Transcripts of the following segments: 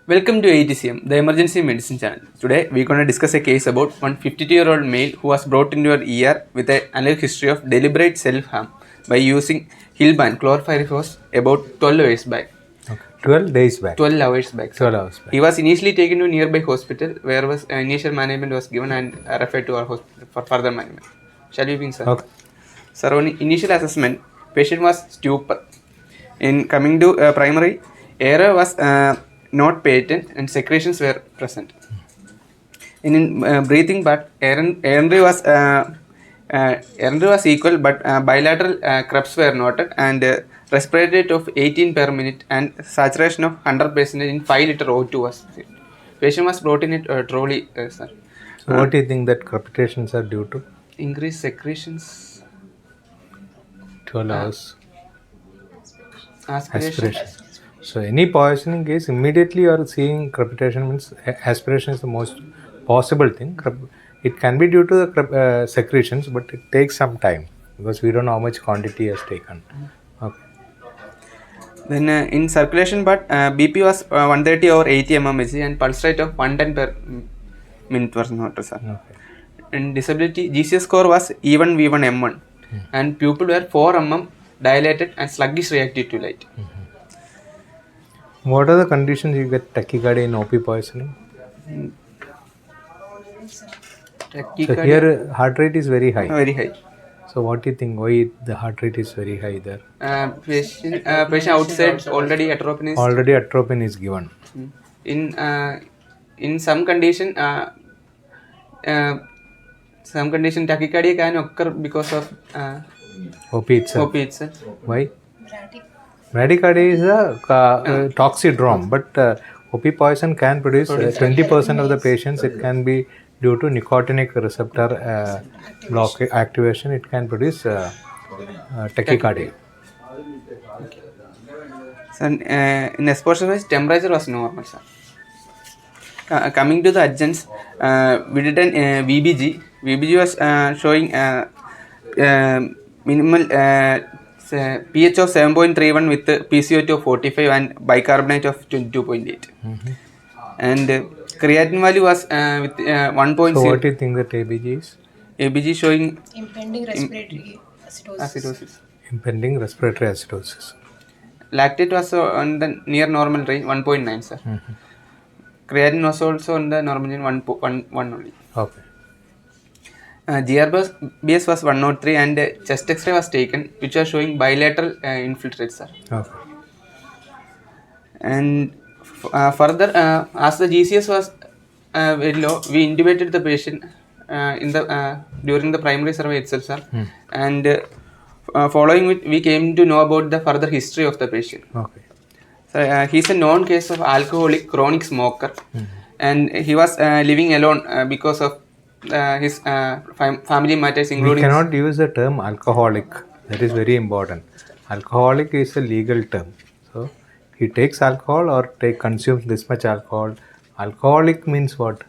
Welcome to AETCM, the Emergency Medicine channel. Today, we're going to discuss a case about one 52-year-old male who was brought into an ER with an analog history of deliberate self-harm by using Hilban chlorpyrifos about 12 years back. Okay. 12 days back. 12 hours back. 12 hours back. He was initially taken to a nearby hospital where was initial management was given and referred to our hospital for further management. Shall we begin, sir? Okay. Sir, on initial assessment, patient was stupor. In coming to primary, error was not patent and secretions were present. In breathing part, error was equal, but bilateral crepes were noted and respiratory rate of 18 per minute and saturation of 100% in 5 liter O2 was seen. Patient was brought in a trolley, sir. So what do you think that crepitations are due to? Increased secretions. 12 hours. Aspiration. So any poisoning case, immediately you are seeing crepitation means aspiration is the most possible thing. It can be due to the secretions, but it takes some time because we don't know how much quantity has taken. Okay. Then in circulation part, BP was 130 over 80 mmHg and pulse rate of 110 per minute was noted, sir. Okay. In disability, GCS score was E1 V1 M1 and pupil were 4 mm dilated and sluggish reactive to light. What are the conditions you get tachycardia in OP poisoning? So here heart rate is very high. Very high. So what do you think? Why the heart rate is very high there? Patient outside already atropine is. Already atropine is given. In some condition, tachycardia can occur because of OP itself. OP itself. Why? Bradycardia is a toxidrome, but OP poison can produce 20% of the patients. It can be due to nicotinic receptor block activation. It can produce tachycardia. Okay. So, in exposure wise, temperature was normal, sir. Coming to the adjuncts, we did an VBG. VBG was showing minimal pH of 7.31 with PCO2 of 45 and bicarbonate of 22.8. And creatinine value was with 1.0. So what do you think that ABG is? ABG showing impending respiratory acidosis. Impending respiratory acidosis. Lactate was on the near normal range 1.9, sir. Creatinine was also on the normal range 1 only. Okay. GRBS was 103 and chest X-ray was taken, which was showing bilateral infiltrates, sir. Okay. And further, as the GCS was very low, we intubated the patient during the primary survey itself, sir. And following it, we came to know about the further history of the patient. Okay. So he's a known case of alcoholic chronic smoker, and he was living alone because of his family matters, including. We cannot use the term alcoholic. That is very important. Alcoholic is a legal term. So he takes alcohol or consumes this much alcohol. Alcoholic means what?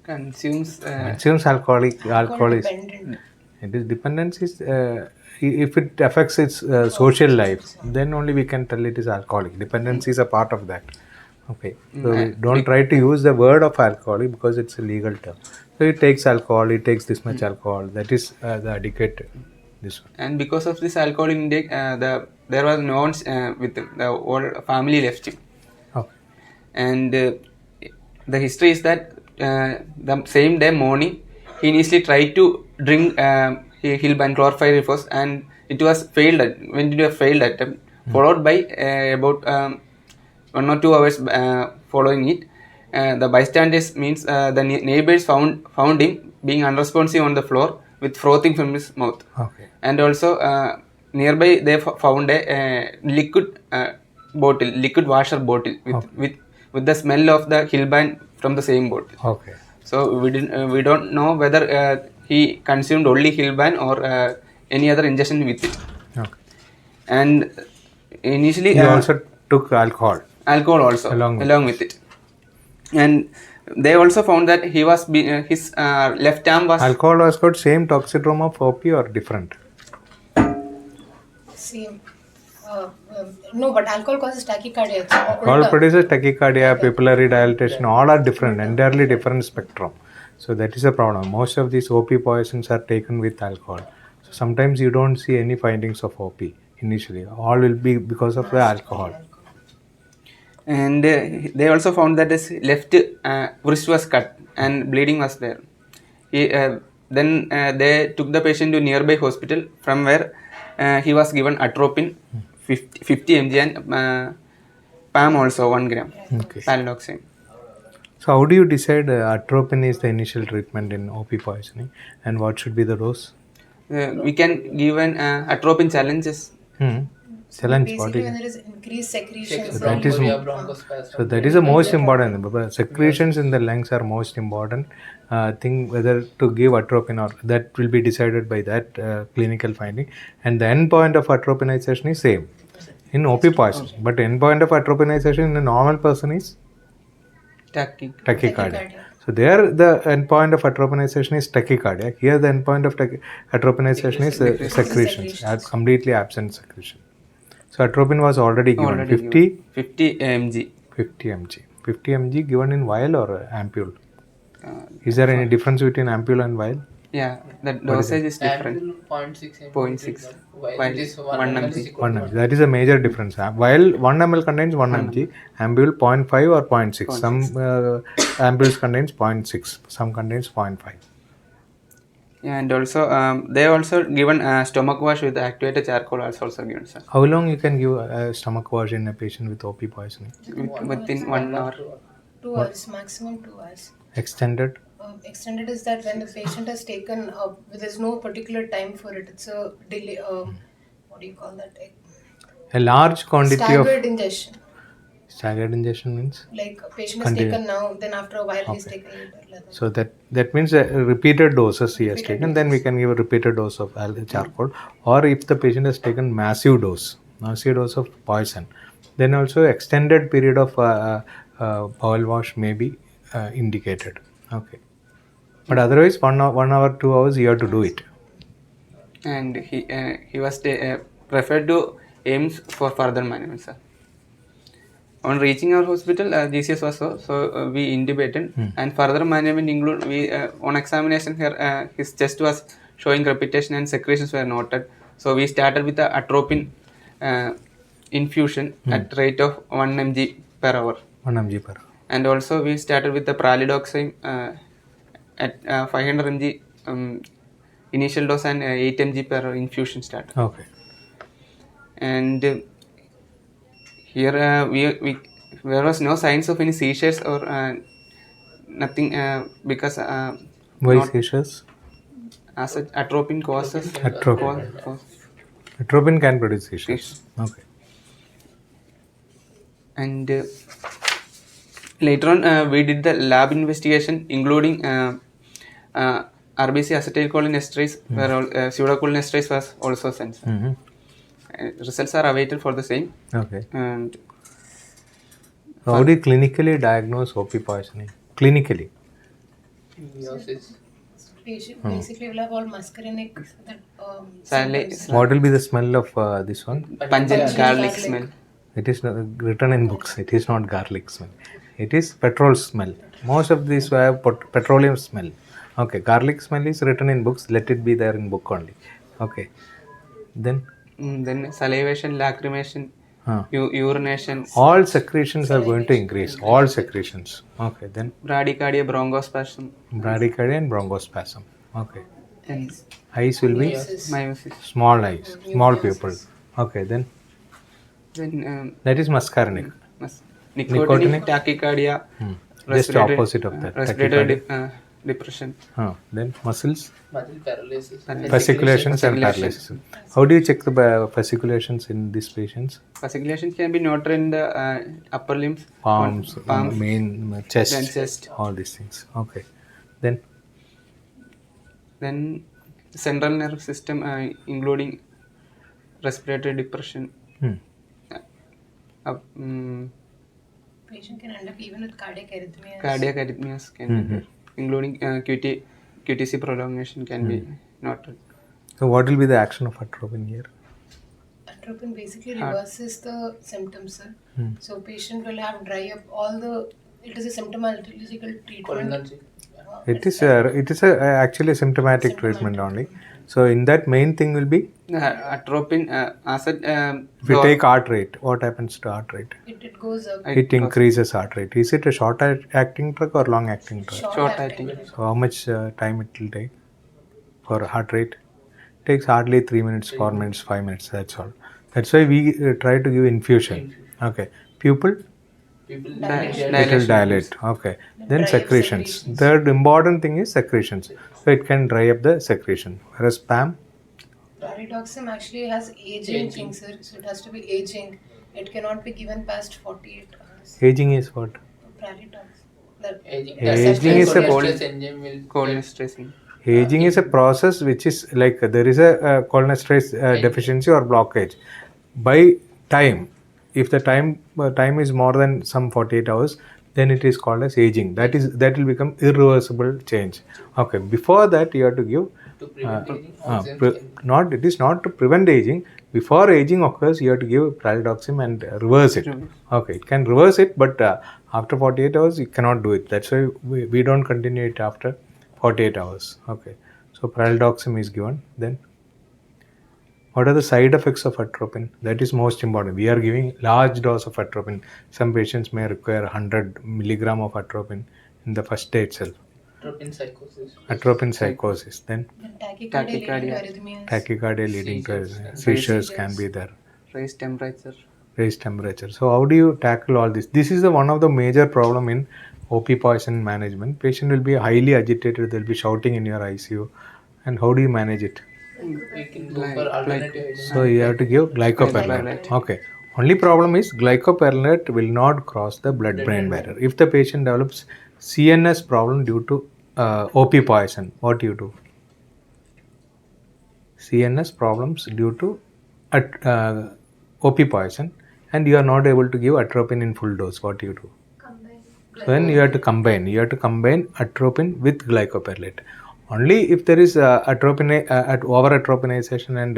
Consumes alcoholic. Alcohol is. It is dependence is. If it affects its social life, then only we can tell it is alcoholic. Dependence is a part of that. Okay. So don't try to use the word of alcoholic because it's a legal term. So he takes alcohol, he takes this much alcohol. That is the adequate this one. And because of this alcohol intake, there was no one with him. The whole family left him. Okay. And the history is that the same day morning, he initially tried to drink Hilban chlorpyrifos and it was failed. Went into a failed attempt, followed by about 1 or 2 hours following it. The bystanders means the neighbors found him being unresponsive on the floor with frothing from his mouth. Okay. And also nearby they found a liquid washer bottle with the smell of the Hilban from the same bottle. Okay. So we don't know whether he consumed only Hilban or any other injection with it. Okay. And initially he also took alcohol. Alcohol also along with it. And they also found that he was his left arm was. Alcohol was got same toxidrome of OP or different? Same. No, but alcohol causes tachycardia. It's Alcohol older. produces tachycardia, pupillary dilatation, all are different, entirely different spectrum. So that is a problem. Most of these OP poisons are taken with alcohol. So sometimes you don't see any findings of OP initially. All will be because of the alcohol. And they also found that his left wrist was cut and bleeding was there. They took the patient to nearby hospital, from where he was given atropine 50 mg and PAM also 1 gram, Okay. palidoxime. So how do you decide atropine is the initial treatment in OP poisoning, and what should be the dose? We can give an atropine challenges. Challenge, what Basically, is when it? there is increased secretions, So that is bronchospasm. so that is the most important. But secretions in the lungs are most important thing. Whether to give atropine or that will be decided by that clinical finding, and the endpoint of atropinization is same in OP poison. But endpoint of atropinization in a normal person is tachycardia. Tachycardia. So there the endpoint of atropinization is tachycardia. Here the endpoint of atropinization is secretions, completely absent secretion. So atropine was already given 50 mg. 50 mg. 50 mg given in vial or ampule? Is there any difference between ampule and vial? Yeah, the dosage is different. Ampule 0.6 0.6. while it is 1 1 ml mg. is equal 1 to mg. That is a major difference. Vial 1 ml contains 1 mg. Ampule 0.5 or 0.6. Some ampules contains 0.6. Some contains 0.5. And also they also given stomach wash with activated charcoal also given, sir. How long you can give a stomach wash in a patient with OP poisoning? Within 1 hour. 2 hours, maximum 2 hours. Extended? Extended is that when the patient has taken, there's no particular time for it. It's a delay. What do you call that? A large quantity Staggered of ingestion. staggered ingestion means? Like a patient has taken now, then after a while he's taken later. So that means repeated doses he has taken. Then we can give a repeated dose of charcoal, or if the patient has taken massive dose of poison, then also extended period of bowel wash may be indicated. Okay, but otherwise 1 hour 2 hours you have to do it. And he was referred to AIMS for further management, sir. On reaching our hospital, GCS was so we intubated, and further management include we on examination here his chest was showing crepitation and secretions were noted. So we started with the atropine infusion at rate of 1 mg per hour. 1 mg per hour. And also we started with the pralidoxime at 500 mg initial dose and 8 mg per hour infusion start. Okay. And here we there was no signs of any seizures or nothing because Why not seizures? as such atropine causes Atropine. Atropine can produce seizures. Okay. And later on we did the lab investigation including RBC acetylcholinesterase where pseudocholinesterase was also sent. Results are awaited for the same. Okay. And how do you clinically diagnose OP poisoning? Clinically? Meiosis. Patient basically will have all muscarinic Silence. What will be the smell of this one? Pungent garlic smell. It is written in books. It is not garlic smell. It is petrol smell. Most of these have petroleum smell. Okay, garlic smell is written in books. Let it be there in book only. Okay. Then Salivation, lacrimation, urination. All secretions are going to increase. All secretions. Okay. Then bradycardia, bronchospasm. Bradycardia and bronchospasm. Okay. Then Eyes will be meiosis. small eyes, small pupil. Okay. Then that is muscarinic. Nicotinic tachycardia. Just opposite of that. Respiratory depression. Then muscles. Muscle paralysis. Fasciculations and paralysis. How do you check the fasciculations in these patients? Fasciculations can be noted in the upper limbs, Palms, main chest, chest, all these things. Okay. Then central nerve system, including respiratory depression. Patient can end up even with cardiac arrhythmias. Cardiac arrhythmias can be there, including QTC prolongation can be noted. So what will be the action of atropine here? atropine basically reverses the symptoms, sir. So patient will have dry up all the. It is a symptomatological treatment. Cholinergic. It is actually a symptomatic treatment only. So in that main thing will be, Atropine as a if you take heart rate, what happens to heart rate? It goes up. It increases heart rate. Is it a short acting drug or long acting drug? short acting. So how much time it will take for heart rate? Takes hardly 3 minutes, 4 minutes, 5 minutes. That's all. That's why we try to give infusion. Okay. Pupil, People Dilation. it will dilate. Okay. Then Dry up secretions. secretions. Third important thing is secretions. So it can dry up the secretion. Whereas PAM, Pyridoxine actually has aging thing, sir. So it has to be aging. It cannot be given past 48 hours. aging is what? Pyridoxine. aging. Aging is a cholinesterase enzyme will Cholinesterase. Aging is a process which is like there is a cholinesterase deficiency or blockage. By time, if the time is more than some 48 hours, then it is called as aging. That will become irreversible change. Okay. Before that, you have to give to prevent aging. Oxygen it is not to prevent aging. Before aging occurs, you have to give pyridoxine and reverse it. Okay, it can reverse it, but after 48 hours, you cannot do it. That's why we don't continue it after 48 hours. Okay, so pyridoxine is given. Then, what are the side effects of atropine? That is most important. We are giving large dose of atropine. Some patients may require 100 milligram of atropine in the first day itself. atropine psychosis. Atropine psychosis. Then Tachycardia leading to arrhythmias. tachycardia leading to Seizures. seizures can be there. Raised temperature. Raised temperature. So how do you tackle all this? This is one of the major problem in OP poison management. Patient will be highly agitated. They'll be shouting in your ICU. And how do you manage it? We can go for alternative agents. So you have to give glycopyrrolate. Okay. Only problem is glycopyrrolate will not cross the blood-brain barrier. If the patient develops CNS problem due to OP poison, what do you do? CNS problems due to OP poison, and you are not able to give atropine in full dose. What do you do? So then you have to combine. You have to combine atropine with glycopyrrolate. Only if there is over-atropinization and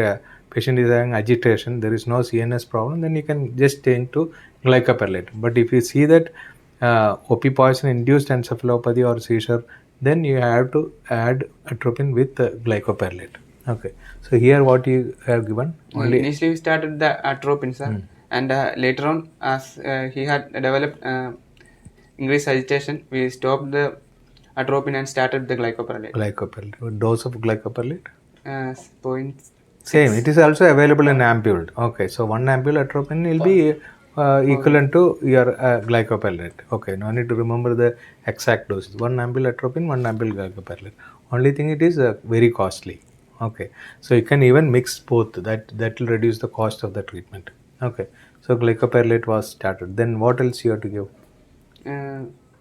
patient is having agitation, there is no CNS problem, then you can just change to glycopyrrolate. But if you see that OP poison induced encephalopathy or seizure, then you have to add atropine with glycopyrrolate. Okay. So here what you have given? Only Initially we started the atropine, sir, and later on, as he had developed increased agitation, we stopped the atropine and started the glycopyrrolate. Glycopyrrolate. Dose of glycopyrrolate? Point. Same. It is also available in ampule. Okay. So 1 ampule atropine will be equivalent to your glycopyrrolate. Okay. No need to remember the exact doses. 1 ampule atropine, 1 ampule glycopyrrolate. Only thing it is very costly. Okay. So you can even mix both. That will reduce the cost of the treatment. Okay. So glycopyrrolate was started. Then what else you have to give?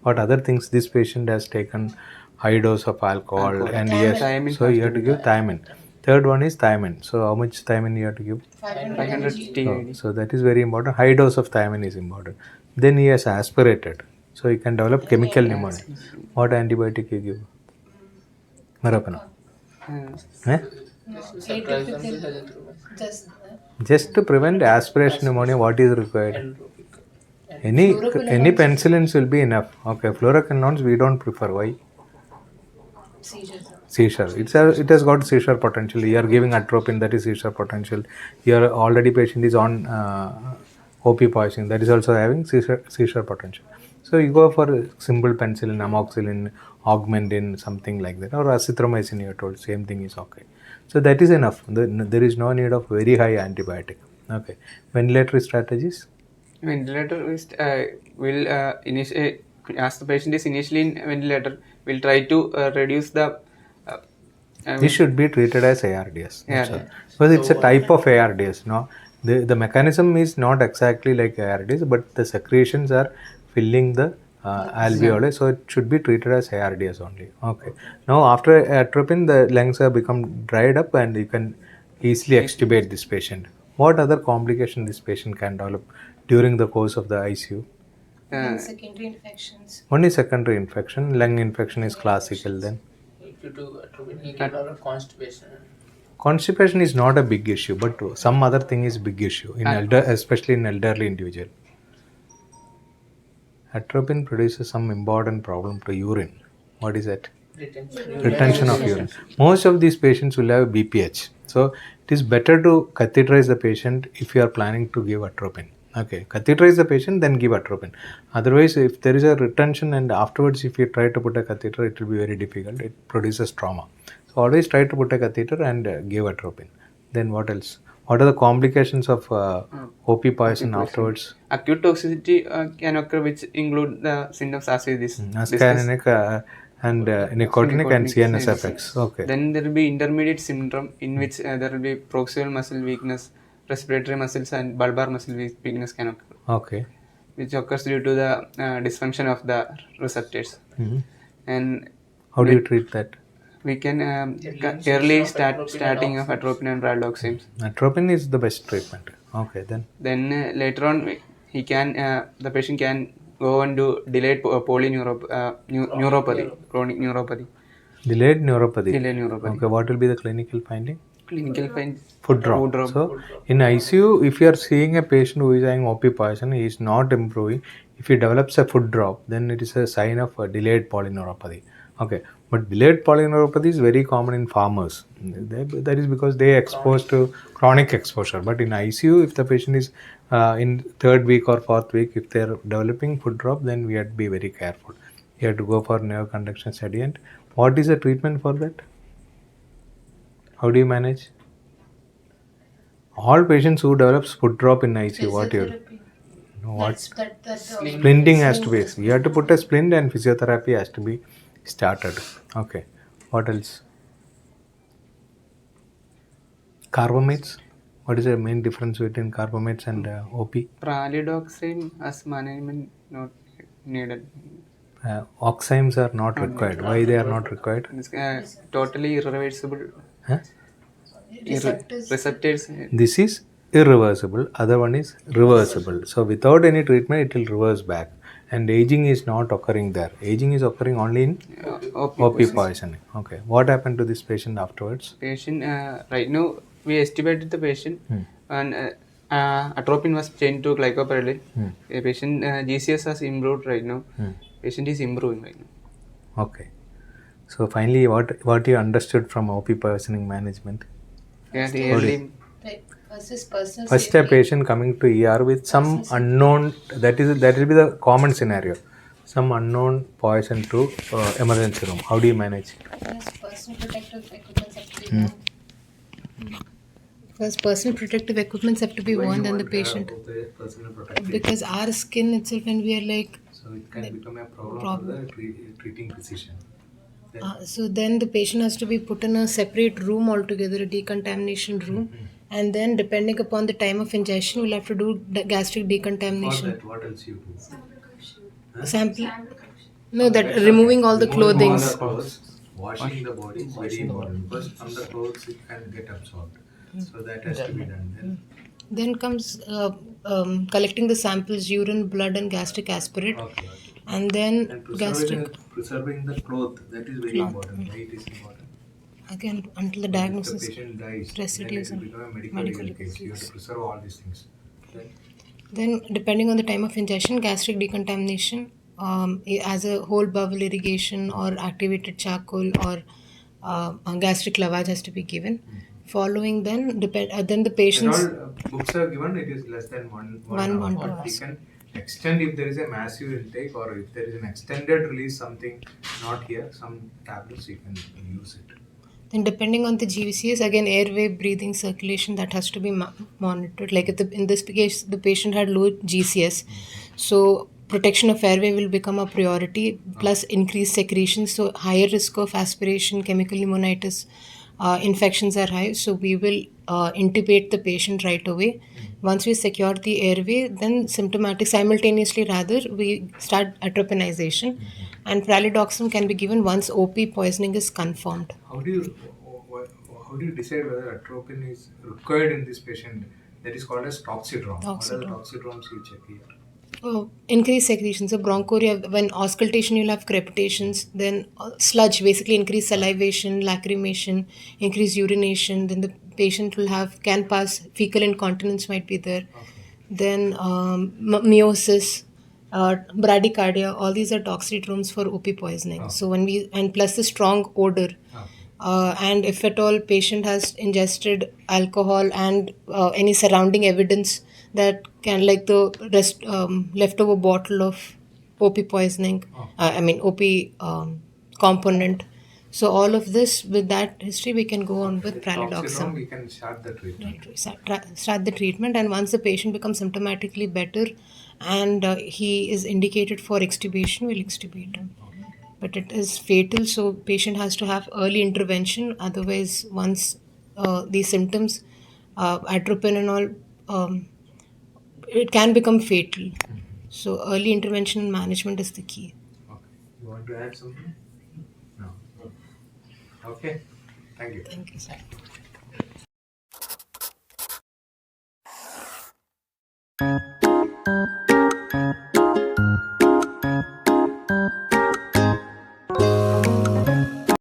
What other things? This patient has taken high dose of alcohol and yes, so you have to give thiamine. Third one is thiamine. So how much thiamine you have to give? 500 TID. So that is very important. High dose of thiamine is important. Then he has aspirated. So you can develop chemical pneumonia. What antibiotic you give? Marapana. Just to prevent aspiration pneumonia, what is required? Any penicillins will be enough. Okay, fluoroquinolones we don't prefer. Why? Seizure. It has got seizure potential. You are giving atropine, that is seizure potential. Your already patient is on OP poisoning, that is also having seizure potential. So you go for simple penicillin, amoxicillin, augmentin, something like that, or azithromycin. You are told same thing is okay. So that is enough. There is no need of very high antibiotic. Okay. Ventilatory strategies. Ventilator is will initiate as the patient is initially in ventilator. We'll try to reduce the. This should be treated as ARDS. Because it's a type of ARDS. No, the mechanism is not exactly like ARDS, but the secretions are filling the alveoli, so it should be treated as ARDS only. Okay. Now after atropine, the lungs have become dried up, and you can easily extubate this patient. What other complication this patient can develop during the course of the ICU? Secondary infections. Only secondary infection. Lung infection is classical then. If you do atropine, he can develop constipation. Constipation is not a big issue, but some other thing is big issue in especially in elderly individual. Atropine produces some important problem to urine. What is that? Retention of urine. Most of these patients will have BPH. So it is better to catheterize the patient if you are planning to give atropine. Okay, catheterize the patient, then give atropine. Otherwise, if there is a retention and afterwards if you try to put a catheter, it will be very difficult. It produces trauma. So always try to put a catheter and give atropine. Then what else? What are the complications of OP poison afterwards? Acute toxicity can occur, which include the symptoms as we discussed. Muscarinic and nicotinic and CNS effects. Okay. Then there will be intermediate syndrome in which there will be proximal muscle weakness, respiratory muscles and bulbar muscle weakness can occur. Okay. Which occurs due to the dysfunction of the receptors. Mm-hmm. And how do you treat that? We can early starting of atropine and raloxime. Atropine is the best treatment. Okay, then. Then later on, he can the patient can go and do delayed polyneuropathy, chronic neuropathy. Delayed neuropathy. Delayed neuropathy. Okay, what will be the clinical finding? Clinical finding. Foot drop. So in ICU, if you are seeing a patient who is having OP poison, he is not improving. If he develops a foot drop, then it is a sign of a delayed polyneuropathy. Okay, but delayed polyneuropathy is very common in farmers. That is because they are exposed to chronic exposure. But in ICU, if the patient is in 3rd week or 4th week, if they are developing foot drop, then we have to be very careful. You have to go for nerve conduction study. And what is the treatment for that? How do you manage? All patients who develops foot drop in ICU, what you know, what splinting has to be. You have to put a splint and physiotherapy has to be started. Okay. What else? Carbamates. What is the main difference between carbamates and OP? Pralidoxime as management not needed. Oximes are not required. Why they are not required? It's totally irreversible. Huh? Receptors. This is irreversible. Other one is reversible. So without any treatment, it will reverse back. And aging is not occurring there. Aging is occurring only in OP poisoning. Okay. What happened to this patient afterwards? Patient right now we estimated the patient and atropine was changed to glycopyrrolate. The patient GCS has improved right now. Patient is improving right now. Okay. So finally, what you understood from OP poisoning management? Yeah, the First, a patient coming to ER with some unknown, that will be the common scenario. Some unknown poison to emergency room. How do you manage? Personal protective equipment have to be worn. First, personal protective equipments have to be worn, then the patient. Because our skin itself, when we are like. So it can become a problem for the treating physician. So then the patient has to be put in a separate room altogether, a decontamination room. And then depending upon the time of ingestion, we'll have to do gastric decontamination. For that, what else you do? Sample? No, that removing all the clothing. Washing the body is very important because from the clothes it can get absorbed. So that has to be done. Then comes collecting the samples, urine, blood and gastric aspirate. Okay. And then preserving the cloth, that is very important. Why it is important? Again, until the diagnosis. If the patient dies, residues then it will become a medical case. You have to preserve all these things. Right? Then, depending on the time of ingestion, gastric decontamination, as a whole bowel irrigation or activated charcoal or gastric lavage has to be given. Following then the patient's. When all books are given, it is less than one hour. We can extend if there is a massive intake or if there is an extended release, something not here, some tablets you can use it. Then depending on the GCS, again airway, breathing, circulation, that has to be monitored. Like if in this case, the patient had low GCS, so protection of airway will become a priority, plus increased secretion, so higher risk of aspiration, chemical pneumonitis, infections are high, so we will intubate the patient right away. Once we secure the airway, then simultaneously we start atropinization, and pralidoxime can be given once OP poisoning is confirmed. How do you decide whether atropine is required in this patient? That is called as toxidrome. What are the toxidromes you check here? increase secretion. So bronchoria, when auscultation, you'll have crepitations. Then sludge, basically increase salivation, lacrimation, increase urination. Then the patient will have can pass fecal incontinence might be there. Then meiosis, bradycardia. All these are toxidromes for OP poisoning. So when we and plus the strong odor. And if at all patient has ingested alcohol and any surrounding evidence that can like the rest leftover bottle of OP poisoning, I mean OP component. So all of this with that history we can go on with pralidoxim. We can start the treatment. Right, we start the treatment, and once the patient becomes symptomatically better and he is indicated for extubation, we'll extubate him. But it is fatal, so patient has to have early intervention. Otherwise, once these symptoms, atropine and all, it can become fatal. So early intervention and management is the key. Okay. You want to add something? No. Okay. Thank you. Thank you, sir.